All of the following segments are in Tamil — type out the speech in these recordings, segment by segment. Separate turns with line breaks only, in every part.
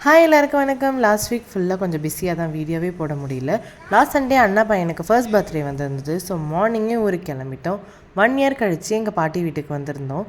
ஹாய் எல்லாருக்கும் வணக்கம். லாஸ்ட் வீக் ஃபுல்லாக கொஞ்சம் பிஸியாக தான் வீடியோவே போட முடியல. லாஸ்ட் சண்டே அண்ணா பையனுக்கு ஃபர்ஸ்ட் பர்த்டே வந்திருந்தது. ஸோ மார்னிங்கே ஊருக்கு கிளம்பிட்டோம். 1 இயர் கழித்து எங்கள் பாட்டி வீட்டுக்கு வந்திருந்தோம்.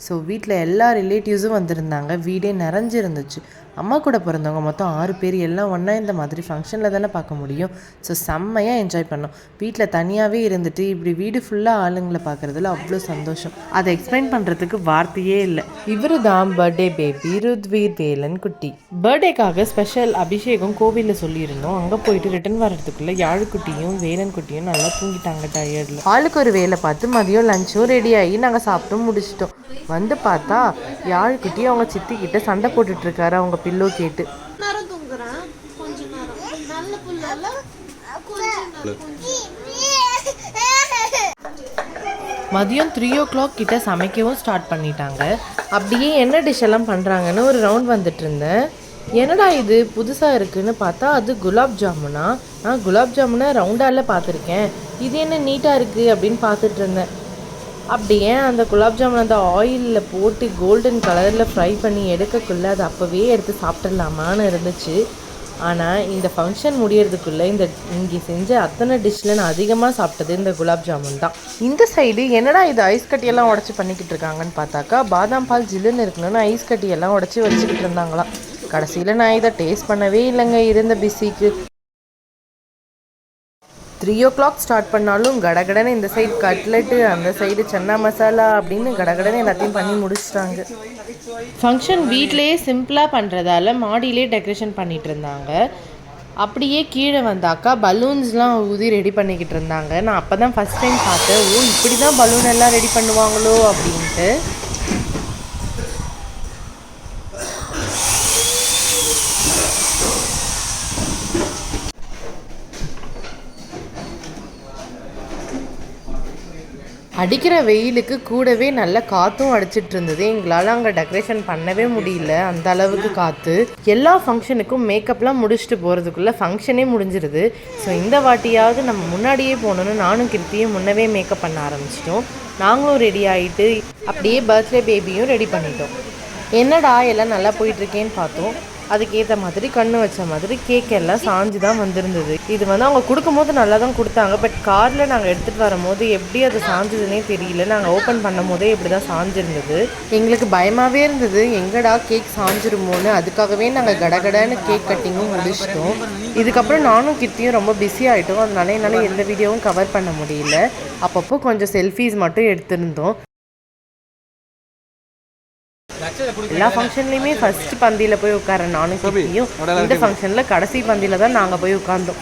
ஸோ வீட்டில் எல்லா ரிலேட்டிவ்ஸும் வந்திருந்தாங்க. வீடே நிறைஞ்சிருந்துச்சு. அம்மா கூட பிறந்தவங்க மொத்தம் 6 பேர் எல்லாம் ஒன்றா இந்த மாதிரி ஃபங்க்ஷனில் தானே பார்க்க முடியும். ஸோ செம்மையாக என்ஜாய் பண்ணோம். வீட்டில் தனியாகவே இருந்துட்டு இப்படி வீடு ஃபுல்லாக ஆளுங்களை பார்க்குறதுல அவ்வளோ சந்தோஷம். அதை எக்ஸ்பிளைன் பண்ணுறதுக்கு வார்த்தையே இல்லை. இவர் தான் பர்த்டே பேபி ருத்வீர் வேலன் குட்டி. பர்த்டேக்காக ஸ்பெஷல் அபிஷேகம் கோவிலில் சொல்லியிருந்தோம். அங்கே போயிட்டு ரிட்டன் வர்றதுக்குள்ளே யாழுக்குட்டியும் வேலன் குட்டியும் நல்லா தூங்கிட்டாங்க டயர்டில். ஆளுக்கு ஒரு வேலை பார்த்து மதியம் லஞ்சும் ரெடி ஆகி நாங்கள் சாப்பிட்டு முடிச்சிட்டோம். வந்து பார்த்தா யாழ்குட்டி அவங்க சித்திக்கிட்ட சண்டை போட்டுட்ருக்காரு அவங்க பில்லோ கேட்டு. மதியம் 3 o'clock கிட்ட சமைக்கவும் ஸ்டார்ட் பண்ணிட்டாங்க. அப்படியே என்ன டிஷ் எல்லாம் பண்ணுறாங்கன்னு ஒரு ரவுண்ட் வந்துட்டு இருந்தேன். என்னடா இது புதுசாக இருக்குதுன்னு பார்த்தா அது குலாப் ஜாமுனா. நான் குலாப் ஜாமுனை ரவுண்டாவில் பார்த்துருக்கேன், இது என்ன நீட்டாக இருக்குது அப்படின்னு பார்த்துட்டு இருந்தேன். அப்படியே அந்த குலாப் ஜாமுன் அந்த ஆயிலில் போட்டு கோல்டன் கலரில் ஃப்ரை பண்ணி எடுக்கக்குள்ளே அது அப்போவே எடுத்து சாப்பிட்றலாமான்னு இருந்துச்சு. ஆனால் இந்த ஃபங்க்ஷன் முடியறதுக்குள்ளே இங்கே செஞ்ச அத்தனை டிஷ்ஷில் நான் அதிகமாக சாப்பிட்டது இந்த குலாப் ஜாமுன் தான். இந்த சைடு என்னடா இது ஐஸ் கட்டியெல்லாம் உடச்சி பண்ணிக்கிட்டு இருக்காங்கன்னு பார்த்தாக்கா பாதாம் பால் ஜில்லுன்னு இருக்கணும்னு ஐஸ் கட்டியெல்லாம் உடச்சி வச்சுக்கிட்டு இருந்தாங்களாம். கடைசியில் நான் இதை டேஸ்ட் பண்ணவே இல்லைங்க இருந்த பிஸிக்கு. 3 o'clock ஸ்டார்ட் பண்ணாலும் கடகடன்னு இந்த சைடு கட்லெட்டு, அந்த சைடு சன்னா மசாலா அப்படின்னு கடகடன்னு எல்லாத்தையும் பண்ணி முடிச்சிட்டாங்க. ஃபங்க்ஷன் வீட்டிலேயே சிம்பிளாக பண்ணுறதால மாடியிலே டெக்கரேஷன் பண்ணிகிட்டு இருந்தாங்க. அப்படியே கீழே வந்தாக்கா பலூன்ஸ்லாம் ஊதி ரெடி பண்ணிக்கிட்டு இருந்தாங்க. நான் அப்போ தான் ஃபஸ்ட் டைம் பார்த்தேன், ஓ இப்படி தான் பலூன் எல்லாம் ரெடி பண்ணுவாங்களோ அப்படின்ட்டு. அடிக்கிற வெயிலுக்கு கூடவே நல்ல காற்றும் அடிச்சிட்டு இருந்தது. எங்களால் அங்கே டெக்கரேஷன் பண்ணவே முடியல, அந்த அளவுக்கு காற்று. எல்லா ஃபங்க்ஷனுக்கும் மேக்கப்லாம் முடிச்சுட்டு போகிறதுக்குள்ளே ஃபங்க்ஷனே முடிஞ்சிருது. ஸோ இந்த வாட்டியாவது நம்ம முன்னாடியே போகணுன்னு நானும் கிருத்தியும் முன்னவே மேக்கப் பண்ண ஆரம்பிச்சிட்டோம். நாங்களும் ரெடி ஆகிட்டு அப்படியே பர்த்டே பேபியும் ரெடி பண்ணிட்டோம். என்னடா எல்லாம் நல்லா போயிட்டுருக்கேன்னு பார்த்தோம். அதுக்கேற்ற மாதிரி கண்ணு வச்ச மாதிரி கேக் எல்லாம் சாஞ்சு தான் வந்திருந்தது. இது அவங்க கொடுக்கும்போது நல்லா தான் கொடுத்தாங்க. பட் காரில் நாங்கள் எடுத்துகிட்டு வரும்போது எப்படி அது சாஞ்சதுன்னே தெரியல. நாங்கள் ஓப்பன் பண்ணும் போதே இப்படி தான் சாஞ்சிருந்தது. எங்களுக்கு பயமாகவே இருந்தது, எங்கடா கேக் சாஞ்சிருமோன்னு. அதுக்காகவே நாங்கள் கடகடன்னு கேக் கட்டிங்கும் முடிச்சிட்டோம். இதுக்கப்புறம் நானும் கிட்டியும் ரொம்ப பிஸி ஆகிட்டோம். அதனால என்னால் எந்த வீடியோவும் கவர் பண்ண முடியல. அப்பப்போ கொஞ்சம் செல்ஃபீஸ் மட்டும் எடுத்திருந்தோம். எல்லா ஃபங்க்ஷன்லையுமே ஃபர்ஸ்ட் பந்தியில் போய் உட்கார நானும் கிட்டியும். இந்த ஃபங்க்ஷனில் கடைசி பந்தியில் தான் நாங்கள் போய் உட்கார்ந்தோம்.